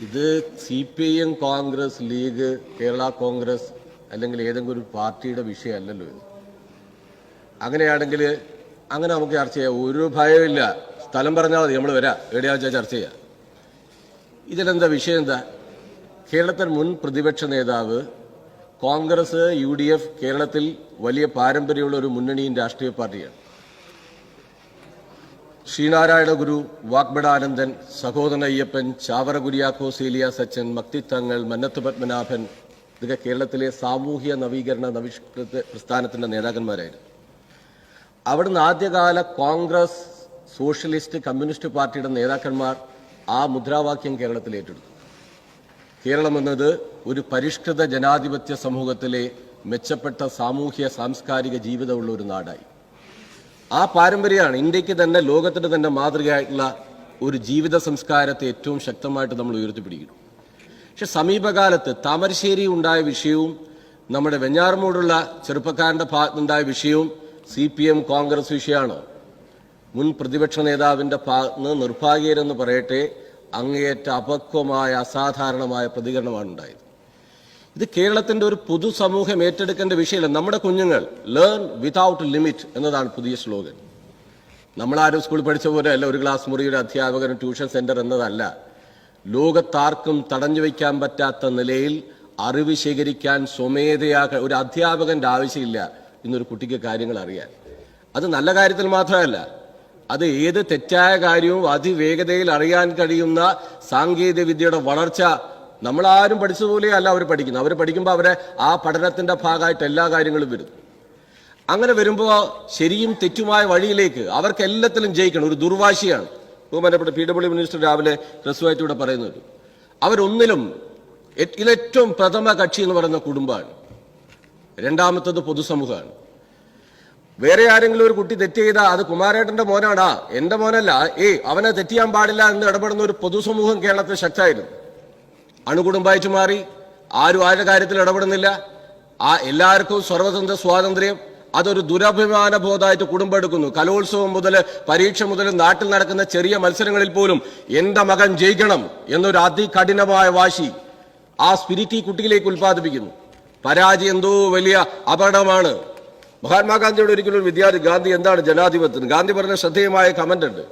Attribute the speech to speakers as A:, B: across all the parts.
A: ഇത് CPIM, Congress, league, Kerala Congress അല്ലെങ്കിൽ ഏതെങ്കിലും ഒരു പാർട്ടിയുടെ വിഷയമല്ലല്ലോ ഇത്. അങ്ങനെയാണെങ്കിൽ അങ്ങനെ നമുക്ക് ചർച്ച ചെയ്യാം. ഒരു ഭയമില്ല. സ്ഥലം പറഞ്ഞാൽ മതി, നമ്മൾ വരാം. എവിടെയാണെന്ന് ചർച്ച ചെയ്യാം. ഇതിലെന്താ വിഷയം? എന്താ? കേരളത്തിൽ മുൻ പ്രതിപക്ഷ നേതാവ്, കോൺഗ്രസ്, UDF കേരളത്തിൽ വലിയ പാരമ്പര്യമുള്ള ഒരു മുന്നണിയും രാഷ്ട്രീയ പാർട്ടിയാണ്. ശ്രീനാരായണ ഗുരു, വാഗ്ബടാനന്ദൻ, സഹോദരൻ അയ്യപ്പൻ, ചാവറ കുര്യാക്കോസ് ഏലിയാസ് അച്ഛൻ, മക്തിത്തങ്ങൾ, മന്നത്ത് പത്മനാഭൻ, ഇതൊക്കെ കേരളത്തിലെ സാമൂഹ്യ നവീകരണ പ്രസ്ഥാനത്തിന്റെ നേതാക്കന്മാരായിരുന്നു. അവിടുന്ന് ആദ്യകാല കോൺഗ്രസ്, സോഷ്യലിസ്റ്റ്, കമ്മ്യൂണിസ്റ്റ് പാർട്ടിയുടെ നേതാക്കന്മാർ ആ മുദ്രാവാക്യം കേരളത്തിൽ ഏറ്റെടുത്തു. കേരളം എന്നത് ഒരു പരിഷ്കൃത ജനാധിപത്യ സമൂഹത്തിലെ മെച്ചപ്പെട്ട സാമൂഹ്യ സാംസ്കാരിക ജീവിതമുള്ള ഒരു നാടായി. ആ പാരമ്പര്യമാണ് ഇന്ത്യക്ക് തന്നെ, ലോകത്തിന് തന്നെ മാതൃകയായിട്ടുള്ള ഒരു ജീവിത സംസ്കാരത്തെ ഏറ്റവും ശക്തമായിട്ട് നമ്മൾ ഉയർത്തിപ്പിടിക്കുന്നു. പക്ഷെ സമീപകാലത്ത് താമരശ്ശേരി ഉണ്ടായ വിഷയവും നമ്മുടെ വെഞ്ഞാറമൂടുള്ള ചെറുപ്പക്കാരന്റെ ഭാഗത്തുനിന്നുണ്ടായ വിഷയവും CPM, കോൺഗ്രസ് വിഷയമാണോ? മുൻ പ്രതിപക്ഷ നേതാവിന്റെ ഭാഗത്ത് നിർഭാഗ്യരെന്ന് പറയട്ടെ, അങ്ങേയറ്റ അപക്വമായ, അസാധാരണമായ പ്രതികരണമാണ് ഉണ്ടായത്. ഇത് കേരളത്തിന്റെ ഒരു പൊതുസമൂഹം ഏറ്റെടുക്കേണ്ട വിഷയമല്ല. നമ്മുടെ കുഞ്ഞുങ്ങൾ ലേൺ വിതൗട്ട് ലിമിറ്റ് എന്നതാണ് പുതിയ സ്ലോഗൻ. നമ്മളാരും സ്കൂളിൽ പഠിച്ച പോലെ അല്ല ഒരു ക്ലാസ് മുറിയുടെ അധ്യാപകനും ട്യൂഷൻ സെന്റർ എന്നതല്ല. ലോകത്താർക്കും തടഞ്ഞു വയ്ക്കാൻ പറ്റാത്ത നിലയിൽ അറിവ് ശേഖരിക്കാൻ സ്വമേധയാ ഒരു അധ്യാപകന്റെ ആവശ്യമില്ല ഇന്നൊരു കുട്ടിക്ക് കാര്യങ്ങൾ അറിയാൻ. അത് നല്ല കാര്യത്തിൽ മാത്രമല്ല, അത് ഏത് തെറ്റായ കാര്യവും അതിവേഗതയിൽ അറിയാൻ കഴിയുന്ന സാങ്കേതിക വിദ്യയുടെ വളർച്ച നമ്മളാരും പഠിച്ചതുപോലെ അല്ല അവർ പഠിക്കുന്നത്. അവർ പഠിക്കുമ്പോൾ അവരെ ആ പഠനത്തിന്റെ ഭാഗമായിട്ട് എല്ലാ കാര്യങ്ങളും വരും. അങ്ങനെ വരുമ്പോൾ ശരിയും തെറ്റുമായ വഴിയിലേക്ക് അവർക്ക് എല്ലാത്തിലും ജയിക്കണം. ഒരു ദുർവാശിയാണ്. ബഹുമാനപ്പെട്ട PW മിനിസ്റ്റർ രാവിലെ ഹ്രസ്വമായിട്ട് ഇവിടെ പറയുന്നത്. അവരൊന്നിലും ഇതിലേറ്റവും പ്രഥമ കക്ഷി എന്ന് പറയുന്ന കുടുംബമാണ്. രണ്ടാമത്തത് പൊതുസമൂഹമാണ്. വേറെ ആരെങ്കിലും ഒരു കുട്ടി തെറ്റ് ചെയ്താൽ അത് കുമാരേട്ടന്റെ മോനാടാ, എന്റെ മോനല്ല, അവനെ തെറ്റിയാൻ പാടില്ല എന്ന് ഇടപെടുന്ന ഒരു പൊതുസമൂഹം കേരളത്തിൽ ശക്തമായിരുന്നു. അണുകുടുംബായിട്ട് മാറി. ആരും ആരുടെ കാര്യത്തിൽ ഇടപെടുന്നില്ല. എല്ലാവർക്കും സർവതന്ത്ര സ്വാതന്ത്ര്യം. അതൊരു ദുരഭിമാന ബോധമായിട്ട് കുടുംബം എടുക്കുന്നു. കലോത്സവം മുതൽ പരീക്ഷ മുതൽ നാട്ടിൽ നടക്കുന്ന ചെറിയ മത്സരങ്ങളിൽ പോലും എന്റെ മകൻ ജയിക്കണം എന്നൊരു അതികഠിനമായ വാശി ആ സ്പിരിറ്റ് ഈ കുട്ടിയിലേക്ക് ഉത്പാദിപ്പിക്കുന്നു. പരാജയം എന്തോ വലിയ അപകടമാണ്. മഹാത്മാഗാന്ധിയുടെ ഒരിക്കലും വിദ്യാർത്ഥി, ഗാന്ധി എന്താണ് ജനാധിപത്യം? ഗാന്ധി പറഞ്ഞ ശ്രദ്ധേയമായ കമന്റ് ഉണ്ട്.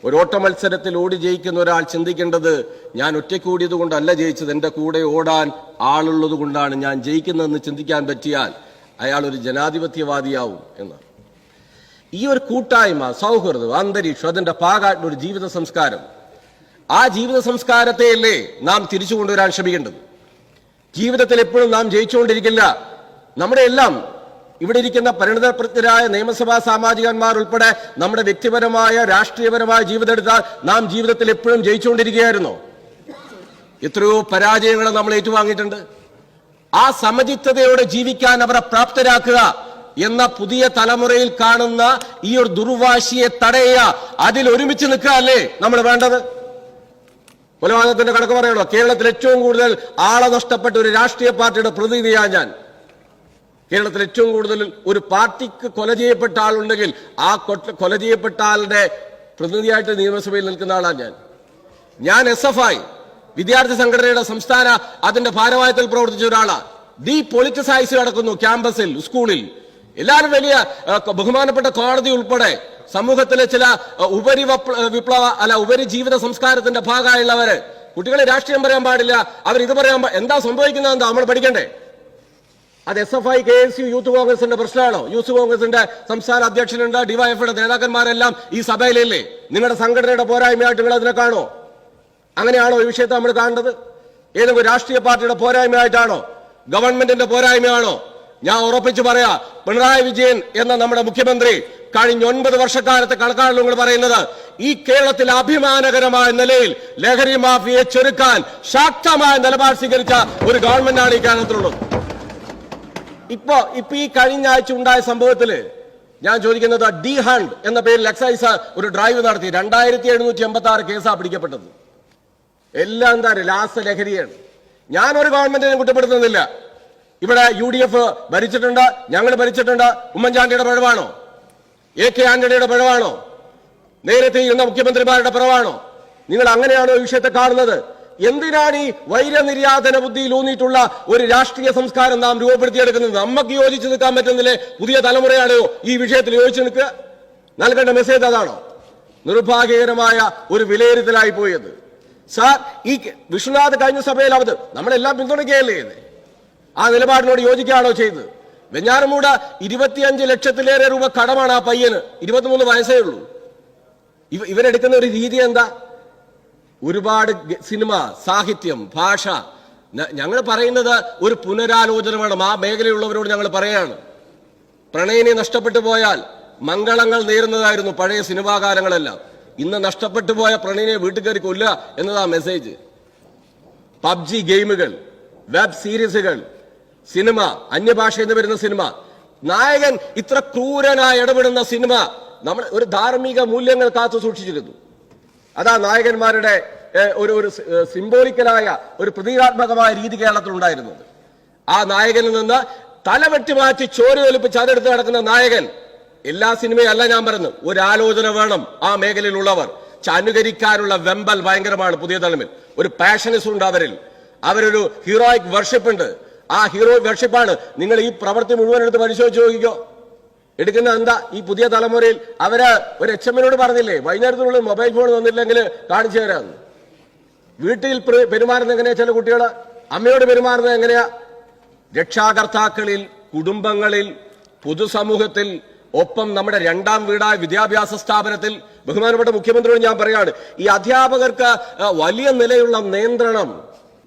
A: ഒരു ഓട്ട മത്സരത്തിൽ ഓടി ജയിക്കുന്ന ഒരാൾ ചിന്തിക്കേണ്ടത്, ഞാൻ ഒറ്റയ്ക്ക് ഓടിയത് കൊണ്ടല്ല ജയിച്ചത്, എന്റെ കൂടെ ഓടാൻ ആളുള്ളത് കൊണ്ടാണ് ഞാൻ ജയിക്കുന്നതെന്ന് ചിന്തിക്കാൻ പറ്റിയാൽ അയാൾ ഒരു ജനാധിപത്യവാദിയാവും എന്നാണ്. ഈ ഒരു കൂട്ടായ്മ, സൗഹൃദം, അന്തരീക്ഷം, അതിന്റെ ഭാഗമായിട്ടുള്ള ഒരു ജീവിത സംസ്കാരം, ആ ജീവിത സംസ്കാരത്തെയല്ലേ നാം തിരിച്ചു കൊണ്ടുവരാൻ ശ്രമിക്കേണ്ടത്. ജീവിതത്തിൽ എപ്പോഴും നാം ജയിച്ചുകൊണ്ടിരിക്കില്ല. നമ്മുടെ എല്ലാം ഇവിടെ ഇരിക്കുന്ന പരിണിതപ്രജ്ഞരായ നിയമസഭാ സാമാജികന്മാർ ഉൾപ്പെടെ നമ്മുടെ വ്യക്തിപരമായ, രാഷ്ട്രീയപരമായ ജീവിതം എടുത്താൽ നാം ജീവിതത്തിൽ എപ്പോഴും ജയിച്ചുകൊണ്ടിരിക്കുകയായിരുന്നോ? എത്രയോ പരാജയങ്ങൾ നമ്മൾ ഏറ്റുവാങ്ങിയിട്ടുണ്ട്. ആ സമചിത്തതയോടെ ജീവിക്കാൻ അവരെ പ്രാപ്തരാക്കുക എന്ന പുതിയ തലമുറയിൽ കാണുന്ന ഈ ഒരു ദുർവാശിയെ തടയുക, അതിൽ ഒരുമിച്ച് നിൽക്കുക അല്ലേ നമ്മൾ വേണ്ടത്? കൊലപാതകത്തിന്റെ കണക്ക് പറയണോ? കേരളത്തിൽ ഏറ്റവും കൂടുതൽ ആളെ നഷ്ടപ്പെട്ട ഒരു രാഷ്ട്രീയ പാർട്ടിയുടെ പ്രതിനിധിയാണ് ഞാൻ. കേരളത്തിൽ ഏറ്റവും കൂടുതൽ ഒരു പാർട്ടിക്ക് കൊല ചെയ്യപ്പെട്ട ആളുണ്ടെങ്കിൽ ആ കൊല ചെയ്യപ്പെട്ട ആളുടെ പ്രതിനിധിയായിട്ട് നിയമസഭയിൽ നിൽക്കുന്ന ആളാണ് ഞാൻ. SFI വിദ്യാർത്ഥി സംഘടനയുടെ സംസ്ഥാന അതിന്റെ ഭാരവാഹിത്വത്തിൽ പ്രവർത്തിച്ച ഒരാളാണ്. പൊളിറ്റിസൈസ് നടക്കുന്നു ക്യാമ്പസിൽ, സ്കൂളിൽ. എല്ലാവരും വലിയ ബഹുമാനപ്പെട്ട കോടതി ഉൾപ്പെടെ സമൂഹത്തിലെ ചില ഉപരി ജീവിത സംസ്കാരത്തിന്റെ ഭാഗമായുള്ളവര് കുട്ടികളെ രാഷ്ട്രീയം പറയാൻ പാടില്ല, അവരിത് പറയാൻ എന്താ സംഭവിക്കുന്നത്? എന്താ നമ്മൾ പഠിക്കണ്ടേ? അത് SFI, KSU, യൂത്ത് കോൺഗ്രസിന്റെ പ്രശ്നമാണോ? യൂത്ത് കോൺഗ്രസിന്റെ സംസ്ഥാന അധ്യക്ഷനുണ്ട്, DYFയുടെ നേതാക്കന്മാരെല്ലാം ഈ സഭയിലല്ലേ? നിങ്ങളുടെ സംഘടനയുടെ പോരായ്മയായിട്ട് നിങ്ങൾ അതിനെ കാണോ? അങ്ങനെയാണോ ഈ വിഷയത്തെ നമ്മൾ കാണേണ്ടത്? ഏതെങ്കിലും രാഷ്ട്രീയ പാർട്ടിയുടെ പോരായ്മയായിട്ടാണോ? ഗവൺമെന്റിന്റെ പോരായ്മയാണോ? ഞാൻ ഉറപ്പിച്ചു പറയാ, പിണറായി വിജയൻ എന്ന നമ്മുടെ മുഖ്യമന്ത്രി കഴിഞ്ഞ 9 വർഷക്കാലത്തെ കണക്കാണ് നിങ്ങൾ പറയുന്നത്. ഈ കേരളത്തിൽ അഭിമാനകരമായ നിലയിൽ ലഹരി മാഫിയെ ചെറുക്കാൻ ശക്തമായ നിലപാട് സ്വീകരിച്ച ഒരു ഗവൺമെന്റാണ് ഈ കേരളത്തിലുള്ളത്. ഇപ്പൊ ഈ കഴിഞ്ഞ ആഴ്ച ഉണ്ടായ സംഭവത്തില് ഞാൻ ചോദിക്കുന്നത്, ഡി ഹണ്ട് എന്ന പേരിൽ എക്സൈസ് ഒരു ഡ്രൈവ് നടത്തി. 2786 കേസാണ് പിടിക്കപ്പെട്ടത്. എല്ലാം എന്താ രാസലഹരിയാണ്. ഞാനൊരു ഗവൺമെന്റിനെ കുറ്റപ്പെടുത്തുന്നില്ല. ഇവിടെ UDF ഭരിച്ചിട്ടുണ്ട്, ഞങ്ങൾ ഭരിച്ചിട്ടുണ്ട്. ഉമ്മൻചാണ്ടിയുടെ പിഴവാണോ? AK ആന്റണിയുടെ പിഴവാണോ? നേരത്തെ ഇരുന്ന മുഖ്യമന്ത്രിമാരുടെ പിഴവാണോ? നിങ്ങൾ അങ്ങനെയാണോ ഈ വിഷയത്തെ കാണുന്നത്? എന്തിനാണ് ഈ വൈരനിര്യാതന ബുദ്ധിയിൽ ഊന്നിയിട്ടുള്ള ഒരു രാഷ്ട്രീയ സംസ്കാരം നാം രൂപപ്പെടുത്തിയെടുക്കുന്നത്? നമുക്ക് യോജിച്ചു നിൽക്കാൻ പറ്റുന്നില്ലേ? പുതിയ തലമുറയാണോ ഈ വിഷയത്തിൽ യോജിച്ചു നിൽക്കുക? നൽകേണ്ട മെസ്സേജ് അതാണോ? നിർഭാഗ്യകരമായ ഒരു വിലയിരുത്തലായി പോയത്. സാർ, ഈ വിശ്വനാഥ് കഴിഞ്ഞ സഭയിൽ നമ്മളെല്ലാം പിന്തുണയ്ക്കുകയല്ലേ ചെയ്തത്? ആ നിലപാടിനോട് യോജിക്കുകയാണോ ചെയ്തത്? വെഞ്ഞാറമൂട് 25 ലക്ഷത്തിലേറെ രൂപ കടമാണ് ആ പയ്യന്. 23 വയസ്സേ ഉള്ളൂ. ഇവരെടുക്കുന്ന ഒരു രീതി എന്താ? ഒരുപാട് സിനിമ, സാഹിത്യം, ഭാഷ. ഞങ്ങൾ പറയുന്നത് ഒരു പുനരാലോചന വേണം. ആ മേഖലയുള്ളവരോട് ഞങ്ങൾ പറയാണ്, പ്രണയിനി നഷ്ടപ്പെട്ടു പോയാൽ മംഗളങ്ങൾ നേരുന്നതായിരുന്നു പഴയ സിനിമാ കാലങ്ങളെല്ലാം. ഇന്ന് നഷ്ടപ്പെട്ടു പോയ പ്രണയിനെ വീട്ടിൽ കയറി കൊല്ലുക എന്നതാ മെസ്സേജ്. പബ്ജി ഗെയിമുകൾ, വെബ് സീരീസുകൾ, സിനിമ, അന്യഭാഷയിൽ നിന്ന് വരുന്ന സിനിമ, നായകൻ ഇത്ര ക്രൂരനായി ഇടപെടുന്ന സിനിമ നമ്മൾ ഒരു ധാർമ്മിക മൂല്യങ്ങൾ കാത്തു സൂക്ഷിച്ചിരുന്നു. അതാ നായകന്മാരുടെ ഒരു സിംബോളിക്കലായ ഒരു പ്രതീകാത്മകമായ രീതി കേരളത്തിൽ ഉണ്ടായിരുന്നത്. ആ നായകനിൽ നിന്ന് തല വെട്ടിമാറ്റി ചോരയൊലിപ്പിച്ച് അതെടുത്ത് നടക്കുന്ന നായകൻ. എല്ലാ സിനിമയും അല്ല ഞാൻ പറഞ്ഞു, ഒരു ആലോചന വേണം. ആ മേഖലയിലുള്ളവർ അനുകരിക്കാനുള്ള വെമ്പൽ ഭയങ്കരമാണ്. പുതിയ തലമുറ ഒരു പാഷനിസം ഉണ്ട് അവരിൽ. അവരൊരു ഹീറോയിക് വർഷിപ്പ് ഉണ്ട്. ആ ഹീറോയിക് വർഷിപ്പാണ്. നിങ്ങൾ ഈ പ്രവൃത്തി മുഴുവൻ എടുത്ത് പരിശോധിച്ച് നോക്കിക്കോ. എടുക്കുന്ന എന്താ? ഈ പുതിയ തലമുറയിൽ അവര് ഒരു HM-നോട് പറഞ്ഞില്ലേ, വൈകുന്നേരത്തിനുള്ളിൽ മൊബൈൽ ഫോൺ വന്നില്ലെങ്കിൽ കാണിച്ചു തരാമെന്ന്. വീട്ടിൽ പെരുമാറുന്നത് എങ്ങനെയാ? ചില കുട്ടികൾ അമ്മയോട് പെരുമാറുന്നത് എങ്ങനെയാ? രക്ഷാകർത്താക്കളിൽ, കുടുംബങ്ങളിൽ, പൊതുസമൂഹത്തിൽ, ഒപ്പം നമ്മുടെ രണ്ടാം വീടായ വിദ്യാഭ്യാസ സ്ഥാപനത്തിൽ. ബഹുമാനപ്പെട്ട മുഖ്യമന്ത്രിയോട് ഞാൻ പറയാണ്, ഈ അധ്യാപകർക്ക് വലിയ നിലയുള്ള നിയന്ത്രണം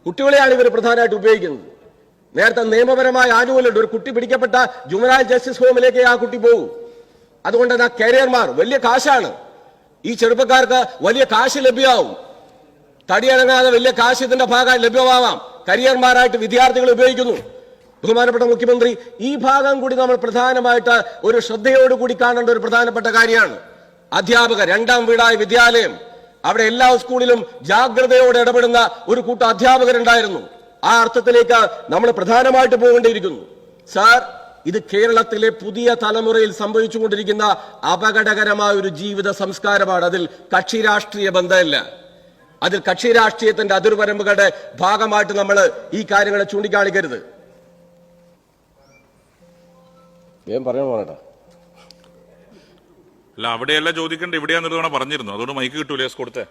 A: കുട്ടികളെയാണ് ഇവർ പ്രധാനമായിട്ട് ഉപയോഗിക്കുന്നത്. നേരത്തെ നിയമപരമായ ആനുകൂല്യമുണ്ട്. ഒരു കുട്ടി പിടിക്കപ്പെട്ട ജുവനൈൽ ജസ്റ്റിസ് ഹോമിലേക്ക് ആ കുട്ടി പോകും. അതുകൊണ്ട് ആ കരിയർമാർ വലിയ കാശാണ്. ഈ ചെറുപ്പക്കാർക്ക് വലിയ കാശ് ലഭ്യമാവും. തടിയണങ്ങാതെ വലിയ കാശ് ഇതിന്റെ ഭാഗമായി ലഭ്യമാവാം. കരിയർമാരായിട്ട് വിദ്യാർത്ഥികൾ ഉപയോഗിക്കുന്നു. ബഹുമാനപ്പെട്ട മുഖ്യമന്ത്രി, ഈ ഭാഗം കൂടി നമ്മൾ പ്രധാനമായിട്ട് ഒരു ശ്രദ്ധയോടുകൂടി കാണേണ്ട ഒരു പ്രധാനപ്പെട്ട കാര്യമാണ്. അധ്യാപകർ, രണ്ടാം വീടായ വിദ്യാലയം, അവിടെ എല്ലാ സ്കൂളിലും ജാഗ്രതയോടെ ഇടപെടുന്ന ഒരു കൂട്ടം അധ്യാപകരുണ്ടായിരുന്നു. ആ അർത്ഥത്തിലേക്ക് നമ്മൾ പ്രധാനമായിട്ട് പോകേണ്ടിയിരിക്കുന്നു. സാർ, ഇത് കേരളത്തിലെ പുതിയ തലമുറയിൽ സംഭവിച്ചുകൊണ്ടിരിക്കുന്ന അപകടകരമായ ഒരു ജീവിത സംസ്കാരമാണ്. അതിൽ കക്ഷി രാഷ്ട്രീയ ബന്ധമില്ല. അതിൽ കക്ഷി രാഷ്ട്രീയത്തിന്റെ അതിർവരമ്പുകളുടെ ഭാഗമായിട്ട് നമ്മൾ ഈ കാര്യങ്ങളെ ചൂണ്ടിക്കാണിക്കരുത്.
B: അല്ല, അവിടെയല്ല ചോദിക്കേണ്ട, ഇവിടെയാന്ന് തവണ പറഞ്ഞിരുന്നു. അതുകൊണ്ട് മൈക്ക് കിട്ടൂലേ? കൊടുത്തേ.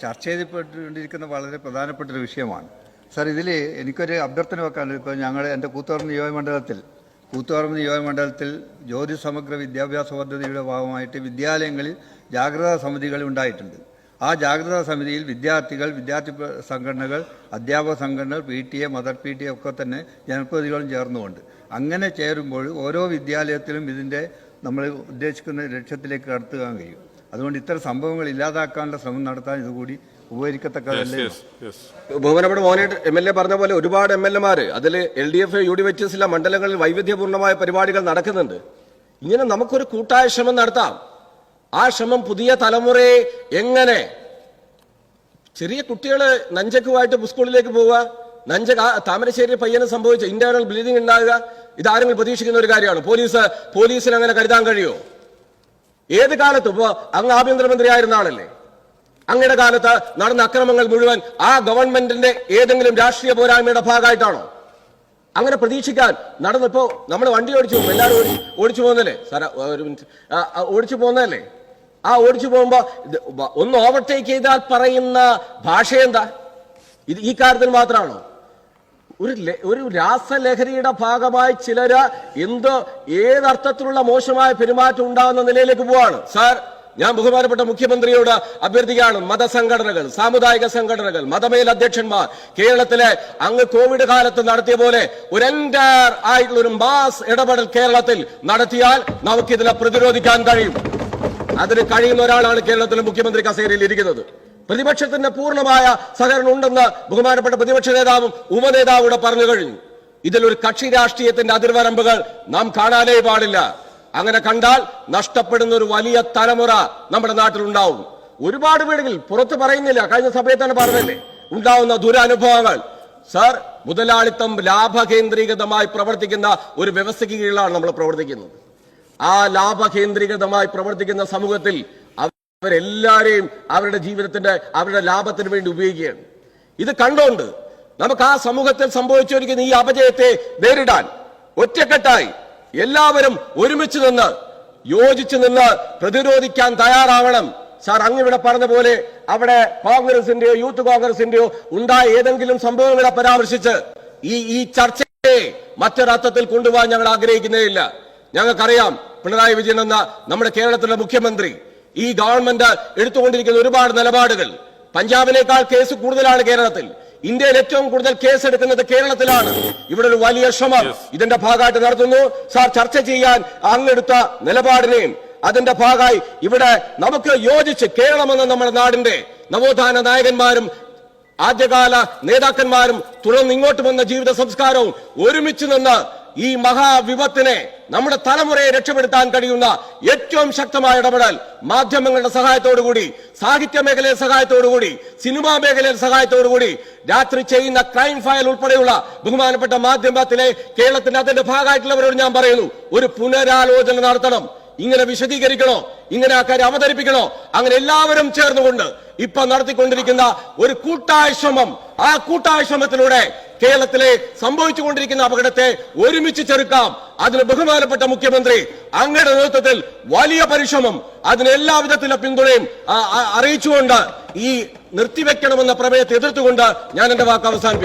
C: ചർച്ച ചെയ്യപ്പെട്ടുകൊണ്ടിരിക്കുന്ന വളരെ പ്രധാനപ്പെട്ട ഒരു വിഷയമാണ്. സാർ, ഇതിൽ എനിക്കൊരു അഭ്യർത്ഥന വെക്കാനുള്ളത്, ഇപ്പോൾ എൻ്റെ കൂത്തുപറമ്പ് നിയോജകമണ്ഡലത്തിൽ ജ്യോതി സമഗ്ര വിദ്യാഭ്യാസ പദ്ധതിയുടെ ഭാഗമായിട്ട് വിദ്യാലയങ്ങളിൽ ജാഗ്രതാ സമിതികൾ ഉണ്ടായിട്ടുണ്ട്. ആ ജാഗ്രതാ സമിതിയിൽ വിദ്യാർത്ഥി സംഘടനകൾ, അധ്യാപക സംഘടനകൾ, PTA, മദർ PTA ഒക്കെ തന്നെ ജനപ്രതിനിധികളും ചേർന്നുകൊണ്ട് അങ്ങനെ ചേരുമ്പോൾ ഓരോ വിദ്യാലയത്തിലും ഇതിൻ്റെ നമ്മൾ ഉദ്ദേശിക്കുന്ന ലക്ഷ്യത്തിലേക്ക് കടത്തുവാൻ കഴിയും. അതുകൊണ്ട് ഇത്തരം സംഭവങ്ങൾ ഇല്ലാതാക്കാനുള്ള ശ്രമം നടത്താൻ ഇതുകൂടി ഉപകരിക്കത്തക്കതല്ലേ?
A: ബഹുമാനപ്പെട്ട മോനേട്ട് MLA പറഞ്ഞ പോലെ ഒരുപാട് MLA-മാര് അതിൽ LDF, UDP മണ്ഡലങ്ങളിൽ വൈവിധ്യപൂർണമായ പരിപാടികൾ നടക്കുന്നുണ്ട്. ഇങ്ങനെ നമുക്കൊരു കൂട്ടായ ശ്രമം നടത്താം. ആ ശ്രമം പുതിയ തലമുറയെ എങ്ങനെ, ചെറിയ കുട്ടികള് നഞ്ചക്കുമായിട്ട് സ്കൂളിലേക്ക് പോവുക, താമരശ്ശേരി പയ്യന് സംഭവിച്ച ഇന്റേണൽ ബ്ലീഡിംഗ് ഉണ്ടാകുക, ഇതാരെങ്കിലും പ്രതീക്ഷിക്കുന്ന ഒരു കാര്യമാണ്. പോലീസിന് അങ്ങനെ കരുതാൻ കഴിയുമോ? ഏത് കാലത്ത്? ഇപ്പോ അങ്ങ് ആഭ്യന്തരമന്ത്രി ആയിരുന്ന ആളല്ലേ. അങ്ങയുടെ കാലത്ത് നടന്ന അക്രമങ്ങൾ മുഴുവൻ ആ ഗവൺമെന്റിന്റെ ഏതെങ്കിലും രാഷ്ട്രീയ പോരായ്മയുടെ ഭാഗമായിട്ടാണോ? അങ്ങനെ പ്രതീക്ഷിക്കാൻ നടന്നിപ്പോ നമ്മൾ വണ്ടി ഓടിച്ചു പോകും, എല്ലാവരും ഓടിച്ചു പോകുന്നല്ലേ സാറ? ഒരു മിനിറ്റ്, ഓടിച്ചു പോകുന്നതല്ലേ? ആ ഓടിച്ചു പോകുമ്പോ ഒന്ന് ഓവർടേക്ക് ചെയ്താൽ പറയുന്ന ഭാഷ എന്താ? ഇത് ഈ കാര്യത്തിൽ മാത്രമാണോ? ഒരു രാസലഹരിയുടെ ഭാഗമായി ചിലര് ഏതർത്ഥത്തിലുള്ള മോശമായ പെരുമാറ്റം ഉണ്ടാകുന്ന നിലയിലേക്ക് പോവാണ്. സാർ, ഞാൻ ബഹുമാനപ്പെട്ട മുഖ്യമന്ത്രിയോട് അഭ്യർത്ഥിക്കുകയാണ്, മതസംഘടനകൾ, സാമുദായിക സംഘടനകൾ, മതമേലധ്യക്ഷന്മാർ കേരളത്തിലെ അങ്ങ് കോവിഡ് കാലത്ത് നടത്തിയ പോലെ ഒരു എൻറ്റയർ ആയിട്ടുള്ള ഒരു മാസ് ഇടപെടൽ കേരളത്തിൽ നടത്തിയാൽ നമുക്കിതിനെ പ്രതിരോധിക്കാൻ കഴിയും. അതിന് കഴിയുന്ന ഒരാളാണ് കേരളത്തിലെ മുഖ്യമന്ത്രി കസേരയിൽ ഇരിക്കുന്നത്. പ്രതിപക്ഷത്തിന്റെ പൂർണ്ണമായ സഹകരണം ഉണ്ടെന്ന് ബഹുമാനപ്പെട്ട പ്രതിപക്ഷ നേതാവും ഉപനേതാവും ഇവിടെ പറഞ്ഞു കഴിഞ്ഞു. ഇതിലൊരു കക്ഷി രാഷ്ട്രീയത്തിന്റെ അതിർവരമ്പുകൾ നാം കാണാനേ പാടില്ല. അങ്ങനെ കണ്ടാൽ നഷ്ടപ്പെടുന്ന ഒരു വലിയ തലമുറ നമ്മുടെ നാട്ടിലുണ്ടാവും. ഒരുപാട് വീടുകളിൽ പുറത്ത് പറയുന്നില്ല, കഴിഞ്ഞ സഭയിൽ തന്നെ പറഞ്ഞില്ലേ, ഉണ്ടാവുന്ന ദുരനുഭവങ്ങൾ. സാർ, മുതലാളിത്തം ലാഭകേന്ദ്രീകൃതമായി പ്രവർത്തിക്കുന്ന ഒരു വ്യവസ്ഥയ്ക്ക് കീഴിലാണ് നമ്മൾ പ്രവർത്തിക്കുന്നത്. ആ ലാഭകേന്ദ്രീകൃതമായി പ്രവർത്തിക്കുന്ന സമൂഹത്തിൽ അവരെല്ലാരെയും അവരുടെ ജീവിതത്തിന്റെ അവരുടെ ലാഭത്തിന് വേണ്ടി ഉപയോഗിക്കുകയാണ്. ഇത് കണ്ടോണ്ട് നമുക്ക് ആ സമൂഹത്തിൽ സംഭവിച്ചിരിക്കുന്ന ഈ അപജയത്തെ നേരിടാൻ ഒറ്റക്കെട്ടായി എല്ലാവരും ഒരുമിച്ച് നിന്ന് യോജിച്ച് നിന്ന് പ്രതിരോധിക്കാൻ തയ്യാറാവണം. സാർ അങ്ങിവിടെ പറഞ്ഞ പോലെ അവിടെ കോൺഗ്രസിന്റെയോ യൂത്ത് കോൺഗ്രസിന്റെയോ ഉണ്ടായ ഏതെങ്കിലും സംഭവങ്ങളെ പരാമർശിച്ച് ഈ ചർച്ചയെ മറ്റൊരർത്ഥത്തിൽ കൊണ്ടുപോകാൻ ഞങ്ങൾ ആഗ്രഹിക്കുന്നേയില്ല. ഞങ്ങൾക്കറിയാം പിണറായി വിജയൻ എന്ന നമ്മുടെ കേരളത്തിലെ മുഖ്യമന്ത്രി ഈ ഗവൺമെന്റ് എടുത്തുകൊണ്ടിരിക്കുന്ന ഒരുപാട് നിലപാടുകൾ. പഞ്ചാബിനേക്കാൾ കേസ് കൂടുതലാണ് കേരളത്തിൽ. ഇന്ത്യയിൽ ഏറ്റവും കൂടുതൽ കേസ് എടുക്കുന്നത് കേരളത്തിലാണ്. ഇവിടെ ഒരു വലിയ ശ്രമം ഇതിന്റെ ഭാഗമായിട്ട് നടത്തുന്നു. സാർ ചർച്ച ചെയ്യാൻ അങ്ങെടുത്ത നിലപാടിനെയും അതിന്റെ ഭാഗമായി ഇവിടെ നമുക്ക് യോജിച്ച് കേരളം എന്ന നമ്മുടെ നാടിന്റെ നവോത്ഥാന നായകന്മാരും ആദ്യകാല നേതാക്കന്മാരും തുടർന്ന് ഇങ്ങോട്ട് വന്ന ജീവിത സംസ്കാരവും ഒരുമിച്ച് നിന്ന് ഈ മഹാവിപത്തിനെ നമ്മുടെ തലമുറയെ രക്ഷപ്പെടുത്താൻ കഴിയുന്ന ഏറ്റവും ശക്തമായ ഇടപെടൽ മാധ്യമങ്ങളുടെ സഹായത്തോടുകൂടി, സാഹിത്യ മേഖലയുടെ സഹായത്തോടുകൂടി, സിനിമാ മേഖലയുടെ സഹായത്തോടുകൂടി, രാത്രി ചെയ്യുന്ന ക്രൈം ഫയൽ ഉൾപ്പെടെയുള്ള ബഹുമാനപ്പെട്ട മാധ്യമത്തിലെ കേരളത്തിന്റെ അതിന്റെ ഭാഗമായിട്ടുള്ളവരോട് ഞാൻ പറയുന്നു, ഒരു പുനരാലോചന നടത്തണം. ഇങ്ങനെ വിശദീകരിക്കണോ, ഇങ്ങനെ ആ കാര്യം അവതരിപ്പിക്കണോ? അങ്ങനെ എല്ലാവരും ചേർന്നുകൊണ്ട് ഇപ്പൊ നടത്തിക്കൊണ്ടിരിക്കുന്ന ഒരു കൂട്ടായ ശ്രമം, ആ കൂട്ടായ ശ്രമത്തിലൂടെ കേരളത്തിലെ സംഭവിച്ചുകൊണ്ടിരിക്കുന്ന അപകടത്തെ ഒരുമിച്ച് ചെറുക്കാം. അതിന് ബഹുമാനപ്പെട്ട മുഖ്യമന്ത്രി അങ്ങയുടെ നേതൃത്വത്തിൽ വലിയ പരിശ്രമം, അതിന് എല്ലാവിധത്തിലുള്ള പിന്തുണയും അറിയിച്ചുകൊണ്ട് ഈ നിർത്തിവെക്കണമെന്ന പ്രമേയത്തെ എതിർത്തുകൊണ്ട് ഞാൻ എന്റെ വാക്ക് അവസാനിപ്പിക്കും.